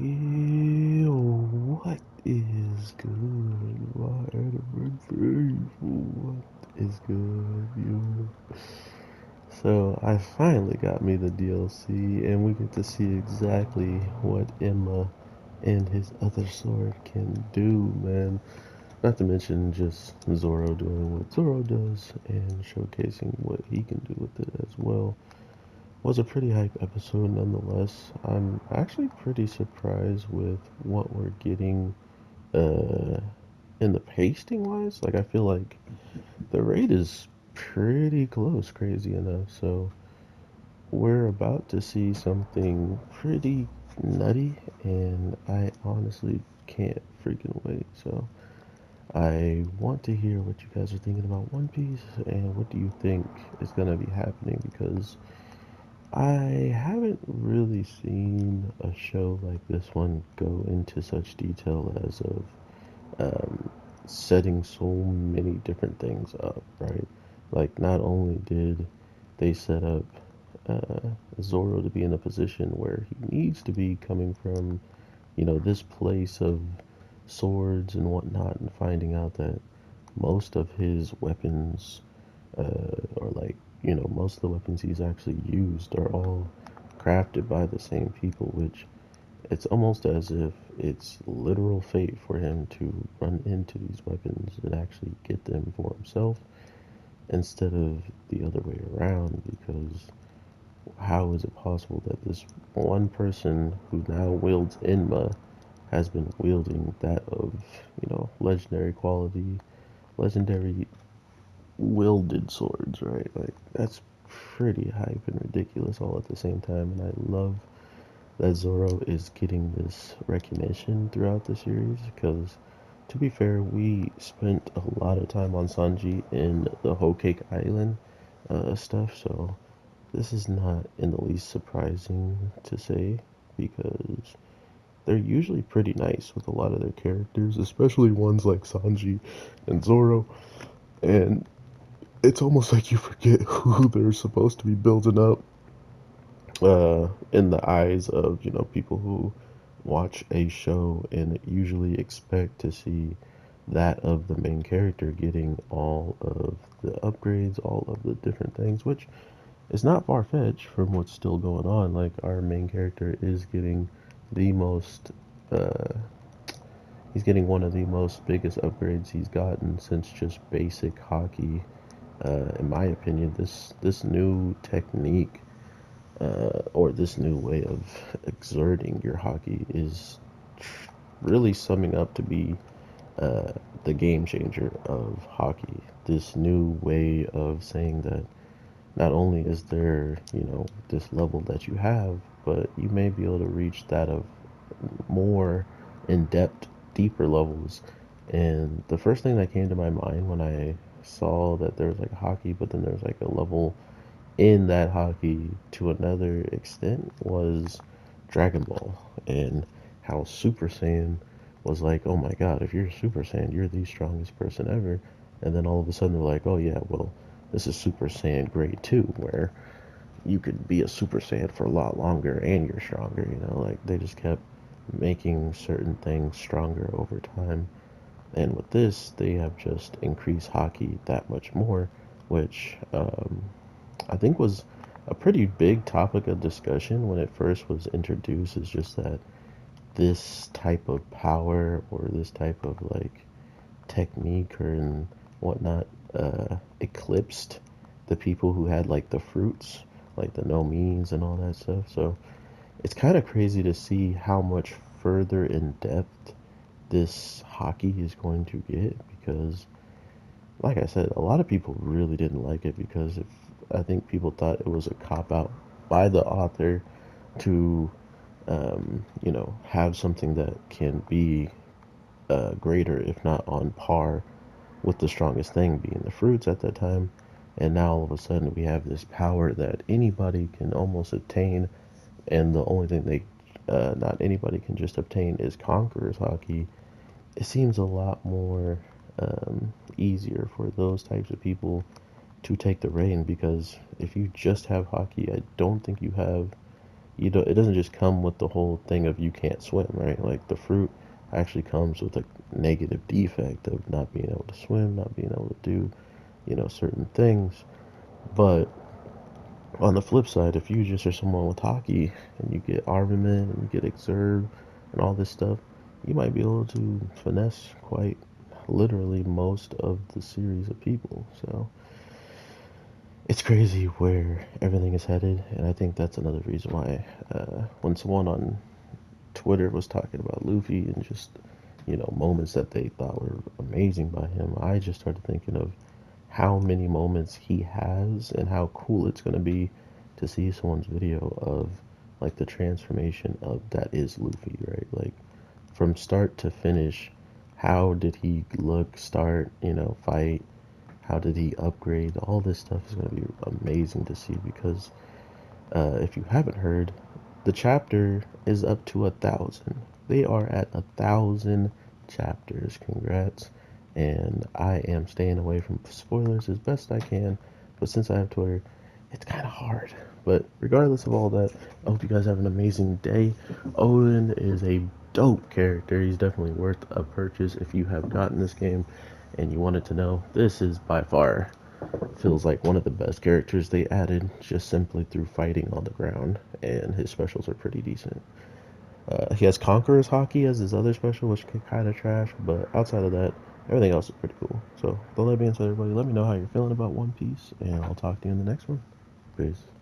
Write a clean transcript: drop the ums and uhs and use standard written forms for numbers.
Yo, what is good, my anime faithful? What is good, yo? So, I finally got me the DLC, and we get to see exactly what Emma and his other sword can do, man. Not to mention just Zoro doing what Zoro does and showcasing what he can do with it as well. Was a pretty hype episode nonetheless. I'm actually pretty surprised with what we're getting uh in the pasting wise. Like I feel like the rate is pretty close, crazy enough. So we're about to see something pretty nutty and I honestly can't freaking wait. So I want to hear what you guys are thinking about One Piece and what do you think is gonna be happening because I haven't really seen a show like this one go into such detail as of um, setting so many different things up, right? Like, not only did they set up uh, Zoro to be in a position where he needs to be coming from, this place of swords and whatnot, and finding out that most of his weapons or like most of the weapons he's actually used are all crafted by the same people, which it's almost as if it's literal fate for him to run into these weapons and actually get them for himself instead of the other way around, because how is it possible that this one person who now wields Enma has been wielding that of legendary quality, legendary wielded swords, right? Like that's pretty hype and ridiculous all at the same time, and I love that Zoro is getting this recognition throughout the series because, to be fair, we spent a lot of time on Sanji in the Whole Cake Island stuff, so this is not in the least surprising to say because they're usually pretty nice with a lot of their characters, especially ones like Sanji and Zoro, and it's almost like you forget who they're supposed to be building up in the eyes of people who watch a show and usually expect to see that of the main character getting all of the upgrades, all of the different things, which is not far-fetched from what's still going on. Like our main character is getting the most uh he's getting one of the most biggest upgrades he's gotten since just basic hockey. In my opinion, this new technique or this new way of exerting your hockey is really summing up to be uh, the game changer of hockey. This new way of saying that not only is there, this level that you have, but you may be able to reach that of more in depth, deeper levels. And the first thing that came to my mind when I saw that there was like hockey, but then there's like a level in that hockey to another extent was Dragon Ball and how Super Saiyan was like, oh my god, if you're Super Saiyan, you're the strongest person ever. And then all of a sudden they're like, oh yeah, well, this is Super Saiyan grade 2, where you could be a Super Saiyan for a lot longer and you're stronger, like they just kept making certain things stronger over time. And with this, they have just increased hockey that much more, which I think was a pretty big topic of discussion when it first was introduced. Is just that this type of power or this type of like technique or and whatnot eclipsed the people who had like the fruits, like the no means and all that stuff. So it's kind of crazy to see how much further in depth this hockey is going to get because like I said, a lot of people really didn't like it because I think people thought it was a cop out by the author to, have something that can be greater, if not on par, with the strongest thing being the fruits at that time. And now all of a sudden we have this power that anybody can almost attain, and the only thing not anybody can just obtain is Conqueror's Hockey. It seems a lot more easier for those types of people to take the reign because if you just have hockey, I don't think you have you know, it doesn't just come with the whole thing of you can't swim, right? Like the fruit actually comes with a negative defect of not being able to swim, not being able to do, you know, certain things. But on the flip side, if you just are someone with hockey and you get armament and you get exurb and all this stuff, you might be able to finesse quite literally most of the series of people. So it's crazy where everything is headed, and I think that's another reason why when someone on Twitter was talking about Luffy and just, you know, moments that they thought were amazing by him, I just started thinking of how many moments he has and how cool it's going to be to see someone's video of like the transformation of that is Luffy, right? Like from start to finish, how did he look, start, you know, fight? How did he upgrade? All this stuff is going to be amazing to see because if you haven't heard, the chapter is up to 1,000. They are at 1,000 chapters. Congrats. And I am staying away from spoilers as best I can. But since I have Twitter, it's kind of hard. But regardless of all that, I hope you guys have an amazing day. Oden is a dope character. He's definitely worth a purchase if you have gotten this game and you wanted to know. This is by far feels like one of the best characters they added just simply through fighting on the ground, and his specials are pretty decent. He has Conqueror's Hockey as his other special, which can kind of trash, but outside of that, everything else is pretty cool. So, with all that being said, everybody, let me know how you're feeling about One Piece, and I'll talk to you in the next one. Peace.